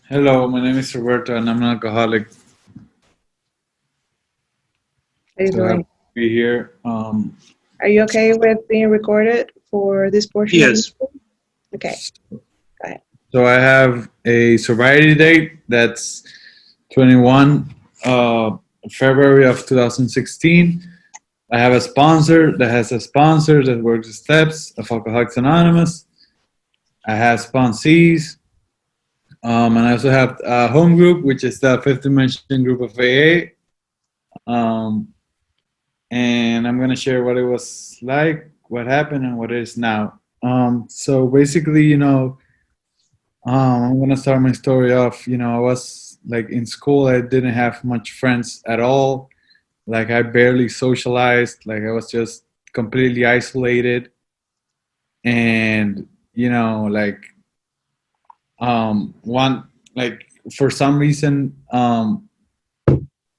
Hello, my name is Roberto and I'm an alcoholic. How you So happy doing? to be here. Are you okay with being recorded for this portion of the Yes. meeting? Okay, go ahead. so I have a sobriety date that's 21 February of 2016. I have a sponsor that has a sponsor that works the steps of Alcoholics Anonymous. I have sponsees, and I also have a home group, which is the fifth dimension group of AA. Um, and I'm gonna share what it was like, what happened, and what it is now. So basically, I'm gonna start my story off. I was like in school, I didn't have much friends at all. Like I barely socialized. Like I was just completely isolated, and like one like for some reason,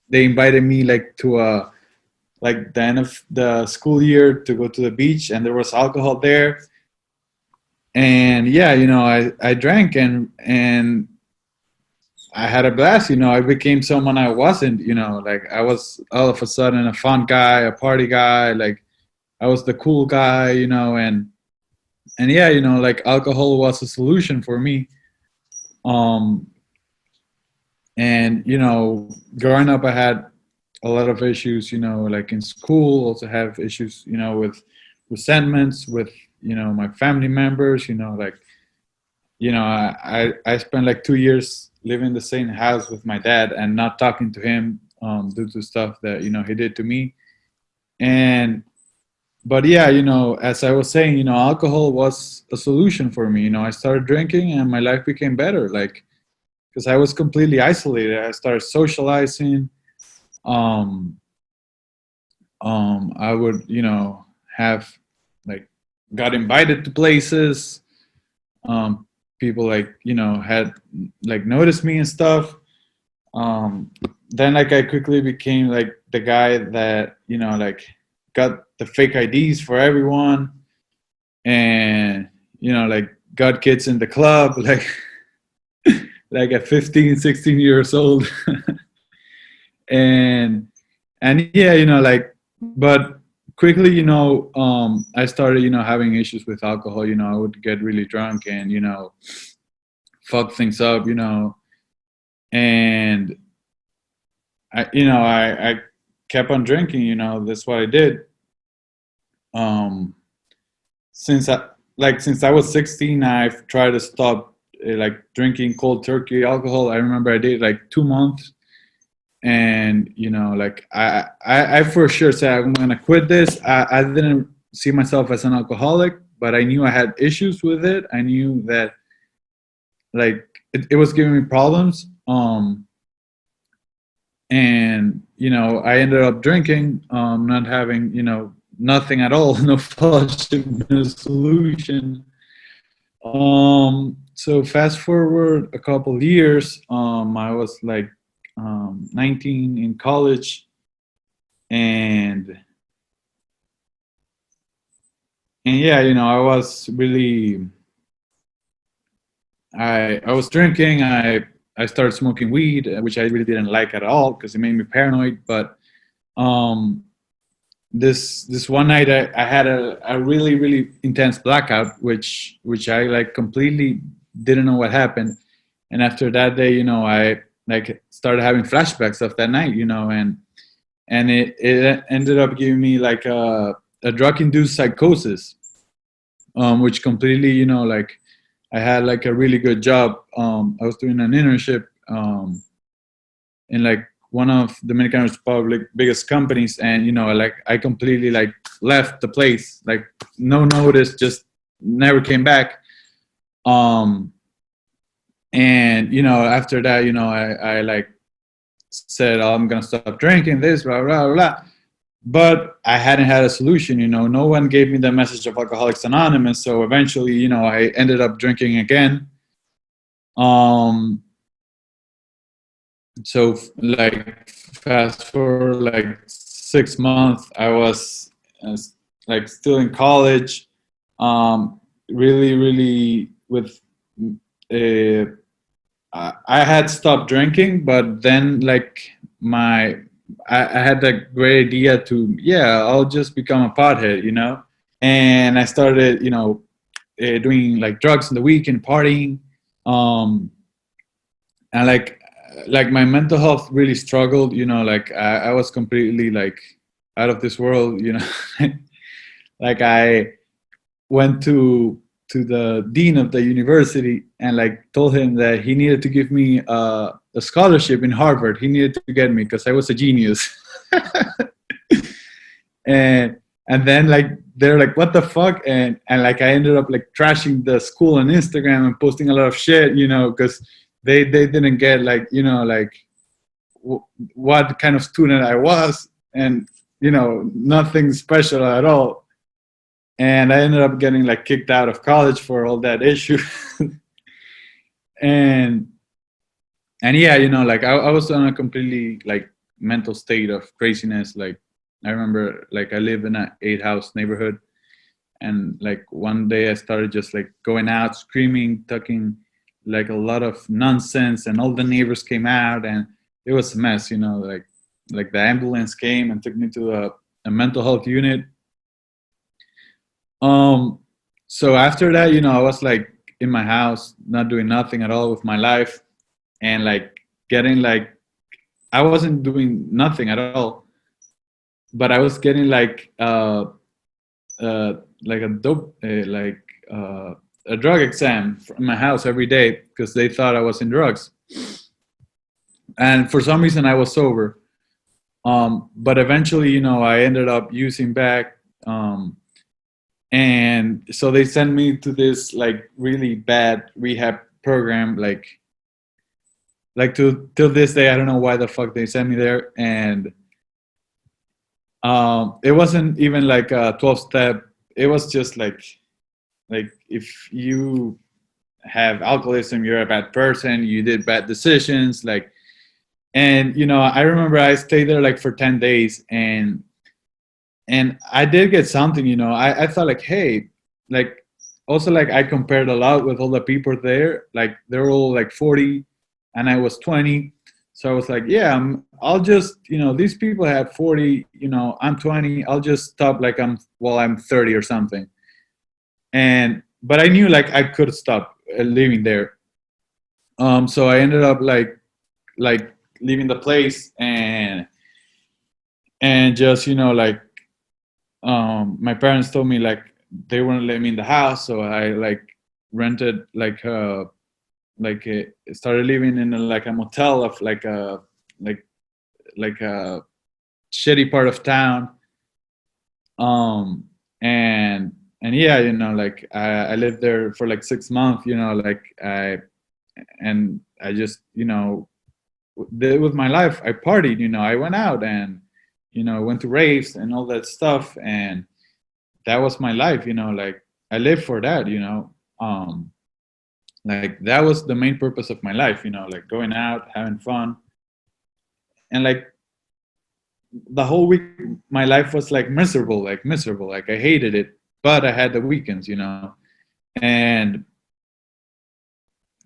they invited me like to a like the end of the school year to go to the beach, and there was alcohol there. And yeah, I drank, and I had a blast. I became someone I wasn't. Like I was all of a sudden a fun guy, a party guy. Like I was the cool guy. And yeah, like alcohol was a solution for me. um and growing up, I had a lot of issues, like in school. Also have issues, with resentments with my family members. Like I spent like 2 years living in the same house with my dad and not talking to him, due to stuff that he did to me. And but yeah, as I was saying, alcohol was a solution for me. I started drinking and my life became better. Like because I was completely isolated. I started socializing. Um, I would have like got invited to places. um, People like had like noticed me and stuff. um, then like I quickly became like the guy that like got the fake IDs for everyone, and like got kids in the club like like at 15, 16 years old. and and yeah, like, but quickly, I started having issues with alcohol. I would get really drunk and fuck things up. And I kept on drinking. That's what I did. um since I was 16, I've tried to stop, like drinking cold turkey alcohol. I remember I did like 2 months, and like I for sure said I'm gonna quit this. I didn't see myself as an alcoholic, but I knew I had issues with it. I knew that like it was giving me problems. And I ended up drinking, not having nothing at all, no fellowship, no solution. So fast forward a couple of years, I was like 19 in college, and yeah, I was really, I was drinking. I started smoking weed, which I really didn't like at all because it made me paranoid. But um, this one night, I had a really really intense blackout, which I like completely didn't know what happened. And after that day, I like started having flashbacks of that night, and it ended up giving me like a drug induced psychosis, which completely, like I had like a really good job. I was doing an internship, in like one of Dominican Republic biggest companies, and like I completely like left the place, like no notice, just never came back. Um, and after that, I like said, oh, I'm gonna stop drinking this, blah blah blah. But I hadn't had a solution. No one gave me the message of Alcoholics Anonymous. So eventually, I ended up drinking again. Um, so like fast forward like 6 months, I was like still in college, really really with uh, I had stopped drinking, but then like I had the great idea to, yeah, I'll just become a pothead, you know. And I started, doing like drugs in the weekend, partying, um, and like my mental health really struggled, you know. Like I was completely like out of this world, you know. Like I went to the dean of the university and like told him that he needed to give me a scholarship in Harvard. He needed to get me because I was a genius. and and then like they're like, what the fuck? And like I ended up like trashing the school on Instagram and posting a lot of shit, you know, because they didn't get like, you know, like what kind of student I was, and you know, nothing special at all. And I ended up getting like kicked out of college for all that issue. and and yeah, you know, like I was on a completely like mental state of craziness. Like I remember like I live in an 8 house neighborhood, and like one day I started just like going out screaming, talking like a lot of nonsense, and all the neighbors came out, and it was a mess, you know. Like the ambulance came and took me to a mental health unit. um so after that, you know, I was like in my house not doing nothing at all with my life, and like getting like, I wasn't doing nothing at all, but I was getting like a dope a drug exam from my house every day because they thought I was in drugs, and for some reason I was sober. But eventually, you know, I ended up using back, and so they sent me to this like really bad rehab program, like to till this day I don't know why the fuck they sent me there. And it wasn't even like a 12 step. It was just like if you have alcoholism, you're a bad person, you did bad decisions, like. And you know, I remember I stayed there like for 10 days, and I did get something, you know. I thought like, hey, like, also like I compared a lot with all the people there, like they're all like 40 and I was 20. So I was like, yeah, I'll just, you know, these people have 40, you know, I'm 20, I'll just stop like I'm 30 or something. And but I knew like I could stop living there. So I ended up like leaving the place, and just, you know, like my parents told me like they wouldn't let me in the house, so I like rented started living in like a motel of like like a shitty part of town. um and yeah, you know, like I lived there for like 6 months, you know, like I just, you know, did with my life. I partied, you know, I went out and, you know, went to raves and all that stuff, and that was my life, you know. Like I lived for that, you know. Like that was the main purpose of my life, you know, like going out, having fun. And like the whole week my life was like miserable, like I hated it, but I had the weekends, you know. and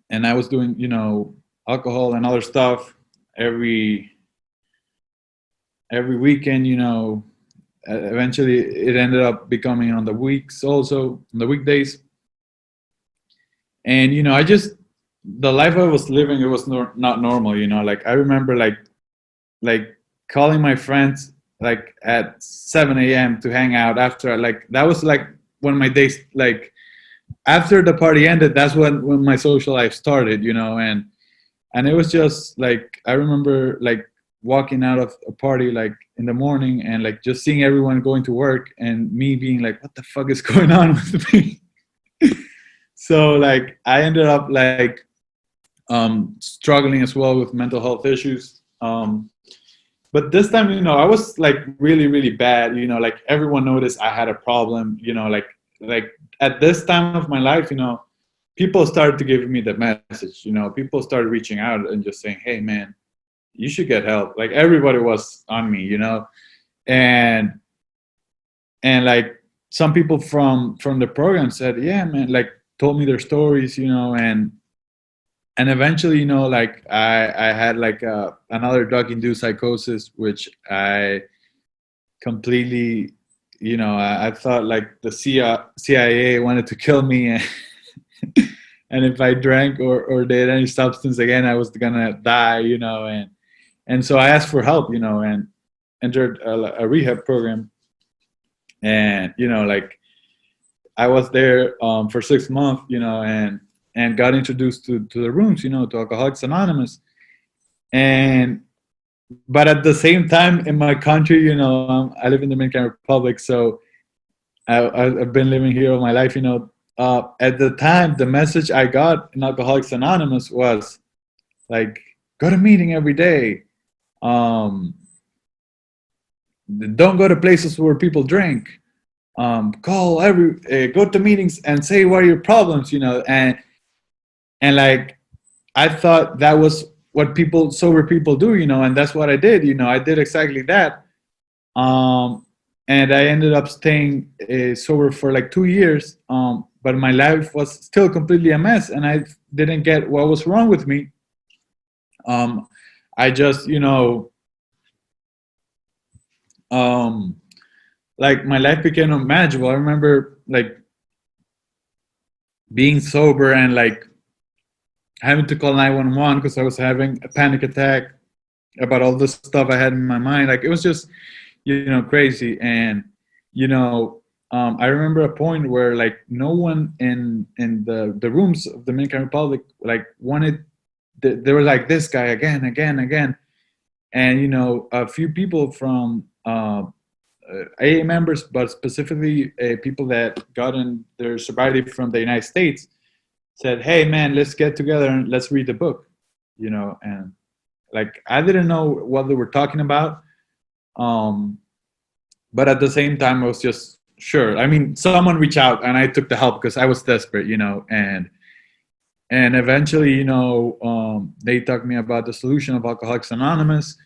and I was doing, you know, alcohol and other stuff every every weekend, you know. Eventually it ended up becoming on the weeks, also on the weekdays. And you know, I just, the life I was living, it was not normal, you know. Like I remember like calling my friends like at 7 a.m. to hang out after, like that was like when my days, like after the party ended, that's when my social life started, you know. And it was just like I remember like walking out of a party like in the morning and like just seeing everyone going to work and me being like, what the fuck is going on with me? So like I ended up like struggling as well with mental health issues. But this time, you know, I was like really bad, you know. Like everyone noticed I had a problem, you know. Like at this time of my life, you know, people started to give me the message, you know. People started reaching out and just saying, hey man, you should get help. Like everybody was on me, you know. And and like some people from the program said, yeah man, like told me their stories, you know. and eventually, like I had like another drug-induced psychosis, which I completely, I thought like the CIA wanted to kill me, and if I drank or did any substance again, I was gonna die, and so I asked for help, and entered a rehab program, and like I was there for 6 months, and got introduced to the rooms, to Alcoholics Anonymous, and but at the same time in my country, I live in the Dominican Republic, so I've been living here all my life, at the time, the message I got in Alcoholics Anonymous was like, go to meeting every day. Um, don't go to places where people drink. Go to meetings and say what are your problems, and like I thought that was what sober people do, and that's what I did. I did exactly that. Um, and I ended up staying sober for like 2 years. But my life was still completely a mess, and I didn't get what was wrong with me. I just, like my life became unmanageable. I remember like being sober and like having to call 911 because I was having a panic attack about all the stuff I had in my mind. Like it was just, crazy. And, I remember a point where like no one in the rooms of the Dominican Republic like wanted, they were like this guy again, again, again. And, a few people from AA members, but specifically people that gotten their sobriety from the United States said, hey man, let's get together and let's read the book, and like I didn't know what they were talking about. But at the same time I was just sure. I mean, someone reached out and I took the help because I was desperate, and eventually, they talked me about the solution of Alcoholics Anonymous.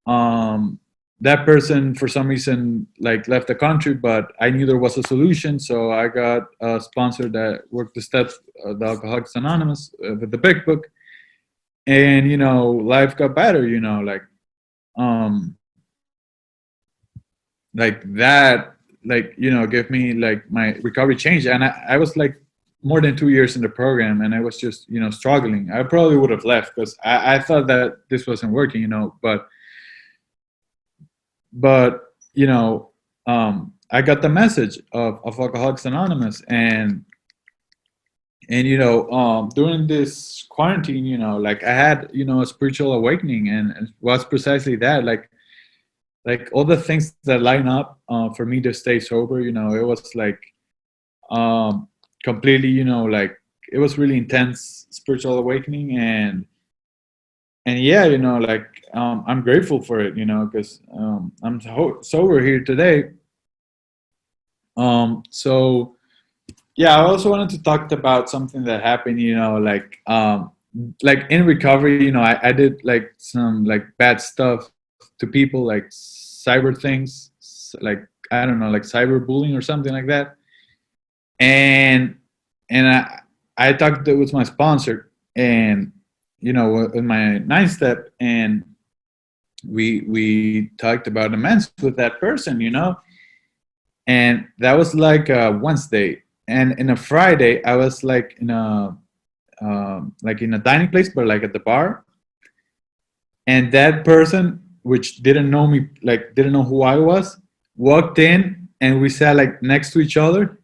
Um, that person, for some reason, like left the country, but I knew there was a solution, so I got a sponsor that worked the steps of the Alcoholics Anonymous with the big book, and life got better. Um, like that, like gave me like my recovery changed, and I was like more than 2 years in the program, and I was just struggling. I probably would have left because I thought that this wasn't working, but I got the message of Alcoholics Anonymous, and during this quarantine, like I had a spiritual awakening, and it was precisely that, like all the things that line up for me to stay sober, it was like completely, like it was really intense spiritual awakening, and yeah, like I'm grateful for it, because I'm sober here today. So yeah, I also wanted to talk about something that happened, like in recovery, I did like some like bad stuff to people, like cyber things, like I don't know, like cyberbullying or something like that. And I talked with my sponsor, and in my 9 step, and we talked about amends with that person, and that was like a Wednesday, and in a Friday I was like in a dining place, but like at the bar, and that person, which didn't know me, like didn't know who I was, walked in, and we sat like next to each other.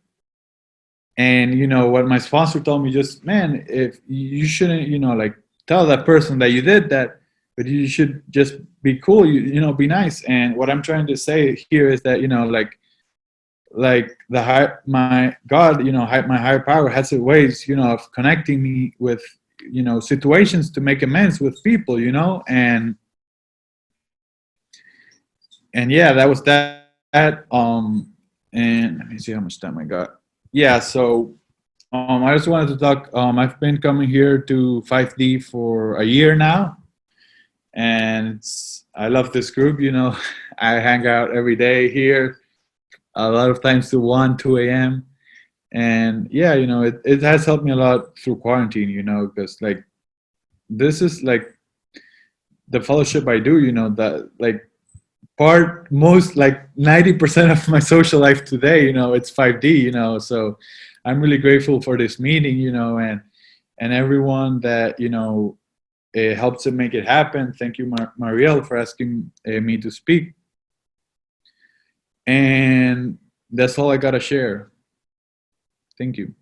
And what my sponsor told me, just man, if you shouldn't like tell that person that you did that, but you should just be cool, be nice. And what I'm trying to say here is that like my God, my higher power has its ways, of connecting me with situations to make amends with people, and yeah, that was that. And let me see how much time I got. Yeah, so I just wanted to talk. I've been coming here to 5D for a year now, and I love this group. I hang out every day here, a lot of times to 1, 2 a.m. And yeah, it has helped me a lot through quarantine. Because like this is like the fellowship I do, you know, that like most like 90% of my social life today, you know, it's 5D, you know. So I'm really grateful for this meeting, you know, and everyone that, you know, helps to make it happen. Thank you, Marielle, for asking me to speak. And that's all I gotta share. Thank you.